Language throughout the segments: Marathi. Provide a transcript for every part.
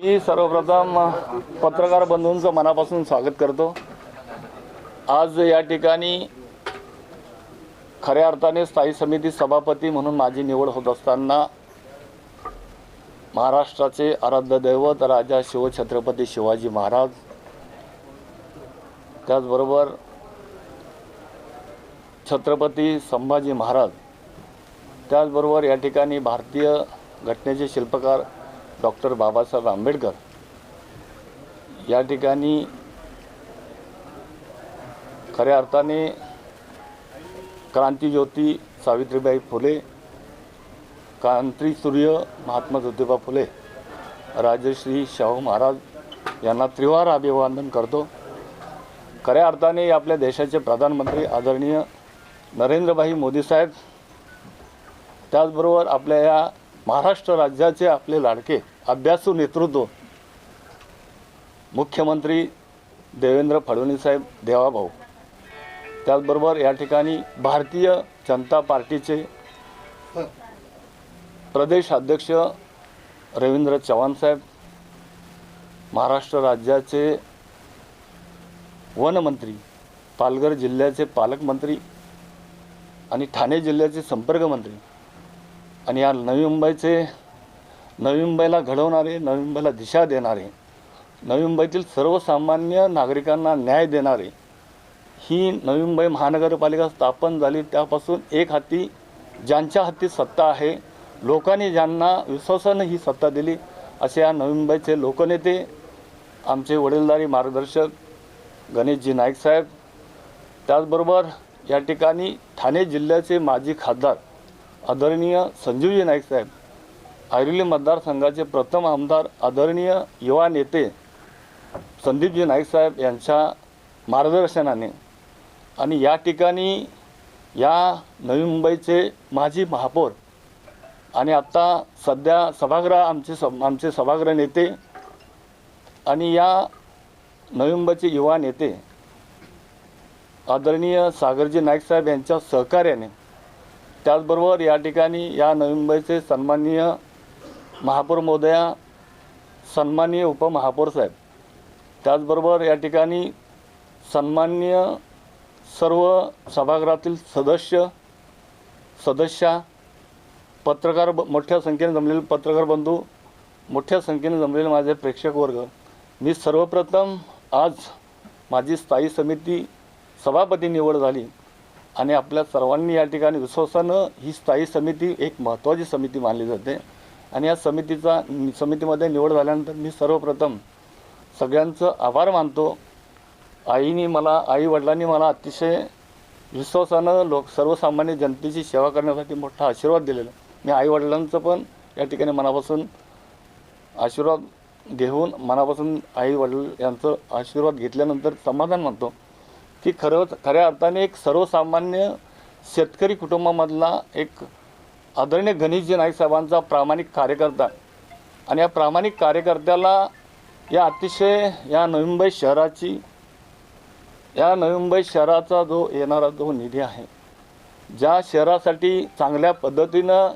मी सर्वप्रथम पत्रकार बंधूंचं मनापासून स्वागत करतो। आज या ठिकाणी खऱ्या अर्थाने स्थायी समिती सभापती म्हणून माझी निवड होत असताना महाराष्ट्राचे आराध्य दैवत राजा शिवछत्रपती शिवाजी महाराज, त्याचबरोबर छत्रपती संभाजी महाराज, त्याचबरोबर या ठिकाणी भारतीय घटनेचे शिल्पकार डॉक्टर बाबासाहेब आंबेडकर, या ठिकाणी खऱ्या अर्थाने क्रांतिज्योती सावित्रीबाई फुले, क्रांतिसूर्य महात्मा ज्योतिबा फुले, राजश्री शाहू महाराज यांना त्रिवार अभिवादन करतो। खऱ्या अर्थाने आपल्या देशाचे प्रधानमंत्री आदरणीय नरेंद्रभाई मोदी साहेब, त्याचबरोबर आपल्या या महाराष्ट्र राज्याचे आपले लाडके अभ्यासू नेतृत्व मुख्यमंत्री देवेंद्र फडणवीस साहेब देवाभाऊ, त्याचबरोबर या ठिकाणी भारतीय जनता पार्टीचे प्रदेश अध्यक्ष रवींद्र चव्हाण साहेब, महाराष्ट्र राज्याचे वनमंत्री, पालघर जिल्ह्याचे पालकमंत्री आणि ठाणे जिल्ह्याचे संपर्कमंत्री आणि या नवी मुंबईला घडवणारे, नवी मुंबईला दिशा देणारे, नवी मुंबईतील सर्वसामान्य नागरिकांना न्याय देणारे, ही नवी मुंबई महानगरपालिका स्थापन झाली त्यापासून एक हाती ज्यांच्या हाती सत्ता आहे, लोकांनी ज्यांना विश्वासानं ही सत्ता दिली, असे या नवी मुंबईचे लोकनेते आमचे वडीलधारी मार्गदर्शक गणेशजी नाईक साहेब, त्याचबरोबर या ठिकाणी ठाणे जिल्ह्याचे माजी खासदार आदरणीय संजीवजी नाईक साहेब, ऐरोली मतदारसंघाचे प्रथम आमदार आदरणीय युवा नेते संदीपजी नाईक साहेब यांच्या मार्गदर्शनाने आणि या ठिकाणी या नवी मुंबईचे माजी महापौर आणि आता सध्या सभागृह आमचे सभागृह नेते आणि या नवी मुंबईचे युवा नेते आदरणीय सागरजी नाईक साहेब यांच्या सहकार्याने, त्याचबरोबर या ठिकाणी या नवी मुंबईचे सन्माननीय महापौर महोदया, सन्माननीय उपमहापौर साहेब, त्याचबरोबर या ठिकाणी सन्माननीय सर्व सभागृहातील सदस्या, पत्रकार, मोठ्या संख्येने जमलेले पत्रकार बंधू, मोठ्या संख्येने जमलेले माझे प्रेक्षक वर्ग, मी सर्वप्रथम आज माझी स्थायी समिती सभापती निवड झाली आणि आपल्या सर्वांनी या ठिकाणी विश्वासानं ही स्थायी समिती एक महत्त्वाची समिती मानली जाते आणि या समितीमध्ये निवड झाल्यानंतर मी सर्वप्रथम सगळ्यांचं आभार मानतो। आई वडिलांनी मला अतिशय विश्वासानं सर्वसामान्य जनतेची सेवा करण्यासाठी मोठा आशीर्वाद दिलेला। मी आई वडिलांचं पण या ठिकाणी मनापासून आशीर्वाद घेऊन, मनापासून आई वडील यांचं आशीर्वाद घेतल्यानंतर समाधान मानतो की खऱ्या अर्थाने एक सर्वसामान्य शेतकरी कुटुंबामधला एक आदरणीय गणेशजी नाईक साहेबांचा प्रामाणिक कार्यकर्ता आणि या प्रामाणिक कार्यकर्त्याला या अतिशय या नवी मुंबई शहराचा जो येणारा जो निधी आहे, ज्या शहरासाठी चांगल्या पद्धतीनं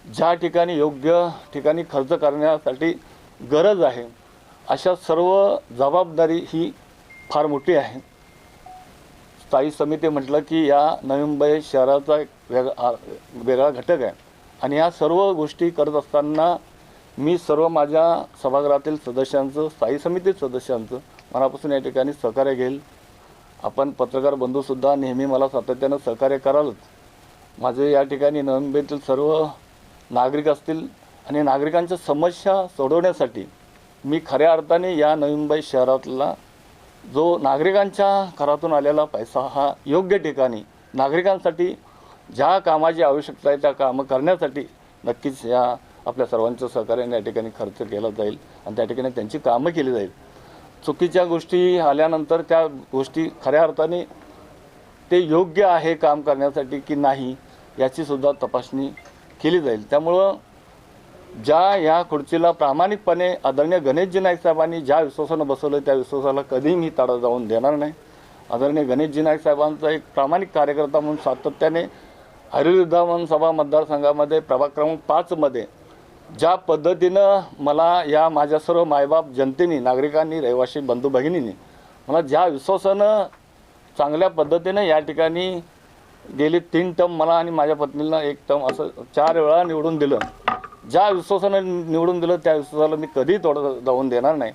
ज्या ठिकाणी योग्य ठिकाणी खर्च करण्यासाठी गरज आहे, अशा सर्व जबाबदारी ही फार मोठी आहे। स्थायी समिती म्हटलं की या नवी मुंबई शहराचा एक वेगळा घटक आहे आणि या सर्व गोष्टी करत असताना मी सर्व माझ्या सभागृहातील सदस्यांचं, स्थायी समिती सदस्यांचं मनापासून या ठिकाणी सहकार्य घेईल। आपण पत्रकार बंधूसुद्धा नेहमी मला सातत्यानं सहकार्य करालच। माझे या ठिकाणी नवी मुंबईतील सर्व नागरिक असतील आणि नागरिकांच्या समस्या सोडवण्यासाठी मी खऱ्या अर्थाने या नवी मुंबई शहरातला जो नागरिकांच्या घरातून आलेला पैसा हा योग्य ठिकाणी नागरिकांसाठी ज्या कामाची आवश्यकता आहे त्या कामं करण्यासाठी नक्कीच या आपल्या सर्वांच्या सहकार्याने या ठिकाणी खर्च केला जाईल आणि त्या ठिकाणी त्यांची कामं केली जाईल। चुकीच्या गोष्टी आल्यानंतर त्या गोष्टी खऱ्या अर्थाने ते योग्य आहे काम करण्यासाठी की नाही याचीसुद्धा तपासणी केली जाईल। त्यामुळं ज्या या खुर्चीला प्रामाणिकपणे आदरणीय गणेशजी नाईक साहेबांनी ज्या विश्वासानं बसवलं त्या विश्वासाला कधीही मी तडा जाऊन देणार नाही। आदरणीय गणेशजी नाईक साहेबांचा एक प्रामाणिक कार्यकर्ता म्हणून सातत्याने ऐरोली विधानसभा मतदारसंघामध्ये प्रभाग क्रमांक 5 मध्ये ज्या पद्धतीनं मला या माझ्या सर्व मायबाप जनतेने, नागरिकांनी, रहिवासी बंधू भगिनींनी मला ज्या विश्वासानं चांगल्या पद्धतीनं या ठिकाणी गेली 3 टर्म मला आणि माझ्या पत्नीला 1 टर्म असं 4 वेळा निवडून दिलं, ज्या विश्वासानं निवडून दिलं त्या विश्वासाला मी कधी तोड जाऊन देणार नाही.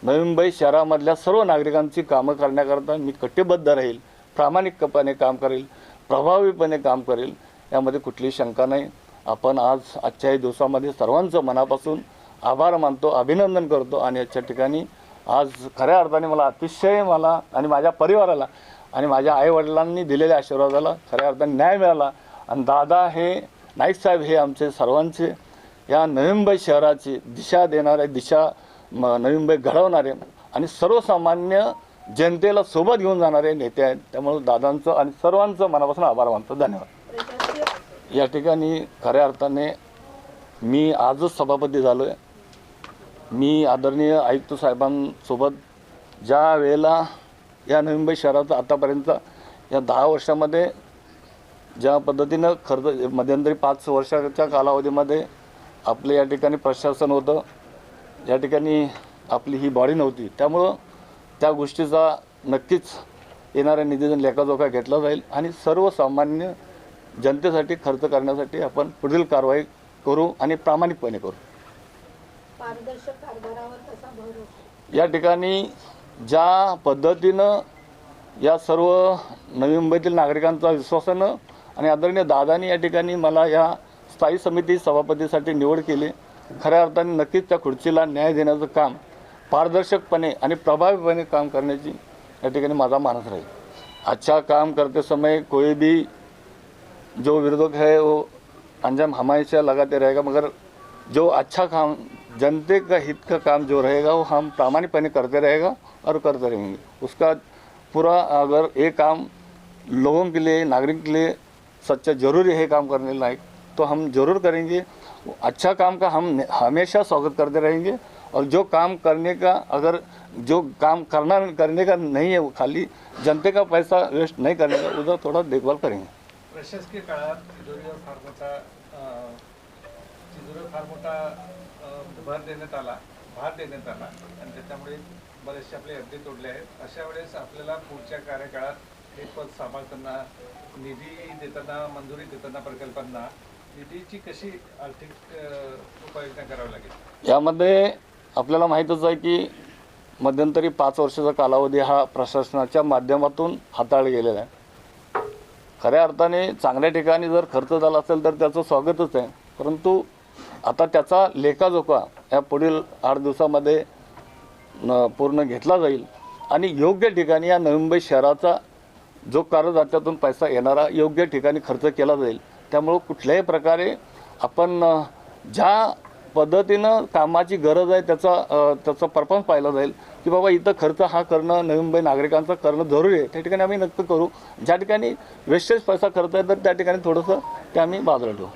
नवी मुंबई शहरामधल्या सर्व नागरिकांची कामं करण्याकरता मी कटिबद्ध राहील, प्रामाणिकपणे काम करेल, प्रभावीपणे काम करेल, यामध्ये कुठलीही शंका नाही. आपण आजच्या दिवसामध्ये सर्वांचं मनापासून आभार मानतो, अभिनंदन करतो आणि याच्या ठिकाणी आज खऱ्या अर्थाने मला अतिशय मला आणि माझ्या परिवाराला आणि माझ्या आईवडिलांनी दिलेल्या आशीर्वादाला खऱ्या अर्थाने न्याय मिळाला. आणि दादा हे नाईक साहेब हे आमचे सर्वांचे या नवी मुंबई शहराची दिशा देणारे, नवी मुंबई घडवणारे आणि सर्वसामान्य जनतेला सोबत घेऊन जाणारे नेते आहेत. त्यामुळे दादांचं आणि सर्वांचं मनापासून आभार मानतो. धन्यवाद. या ठिकाणी खऱ्या अर्थाने मी आजच सभापती झालो आहे. मी आदरणीय आयुक्त साहेबांसोबत ज्या वेळेला या नवी मुंबई शहराचं आतापर्यंत या 10 वर्षामध्ये ज्या पद्धतीनं खर्च मध्यंतरी 5 वर्षाच्या कालावधीमध्ये आपलं या ठिकाणी प्रशासन होतं, या ठिकाणी आपली ही बॉडी नव्हती, त्यामुळं त्या गोष्टीचा नक्कीच येणाऱ्या निधीचा लेखाजोखा घेतला जाईल आणि सर्वसामान्य जनतेसाठी खर्च करण्यासाठी आपण पुढील कारवाई करू आणि प्रामाणिकपणे करू. पारदर्शक कारभारावर कसा भर होतो? या ठिकाणी ज्या पद्धतीनं या सर्व नवी मुंबईतील नागरिकांचा विश्वासानं आणि आदरणीय दादानी या ठिकाणी मला या स्थायी समिती सभापतीसाठी निवड केली, खऱ्या अर्थाने नक्कीच त्या खुर्चीला न्याय देण्याचं काम पारदर्शकपणे आणि प्रभावीपणे काम करण्याची या ठिकाणी माझा मानस राहील. अच्छा काम करते समय कोई भी जो विरोधक है वो अंजाम हमारे लगाते रहेगा, मगर जो अच्छा काम जनते का हित का काम जो रहेगा वो हम प्रामाणिकपणे करते रहेगा और करते रहेंगे. उसका पूरा अगर ये काम लोगों के लिए, नागरिक के लिए सच्चा जरूरी है काम करने लायक, तो हम जरूर करेंगे. अच्छा काम का हम हमेशा स्वागत करते रहेंगे और जो काम करने का, अगर जो काम करने का नहीं है, वो खाली जनते का पैसा वेस्ट नहीं करने का, उधर थोड़ा देखभाल करेंगे. प्रशासकीय काळात तिजोरीवर फार मोठा भार देण्यात आला आणि त्याच्यामुळे बरेचसे आपले अड्डे तोडले आहेत. अशा वेळेस आपल्याला पुढच्या कार्यकाळात हे पद सांभाळताना, निधी देताना, मंजुरी देताना प्रकल्पांना निधीची कशी आर्थिक उपाययोजना करावी लागेल? यामध्ये आपल्याला माहीतच आहे की मध्यंतरी 5 वर्षाचा कालावधी हा प्रशासनाच्या माध्यमातून हाताळला गेलेला आहे. खऱ्या अर्थाने चांगल्या ठिकाणी जर खर्च झाला असेल तर त्याचं स्वागतच आहे, परंतु आता त्याचा लेखाजोखा या पुढील 8 दिवसामध्ये पूर्ण घेतला जाईल आणि योग्य ठिकाणी या नवी मुंबई शहराचा जो करदात्यातून पैसा येणारा योग्य ठिकाणी खर्च केला जाईल. त्यामुळं कुठल्याही प्रकारे आपण ज्या पद्धतीनं कामाची गरज आहे त्याचा परफॉर्मन्स पाहिला जाईल की बाबा इथं खर्च हा करणं, नवी मुंबई नागरिकांचा करणं जरुरी आहे, त्या ठिकाणी आम्ही नक्की करू. ज्या ठिकाणी वेस्टेज पैसा खर्च आहे तर त्या ठिकाणी थोडंसं ते आम्ही बाजूला ठेवू.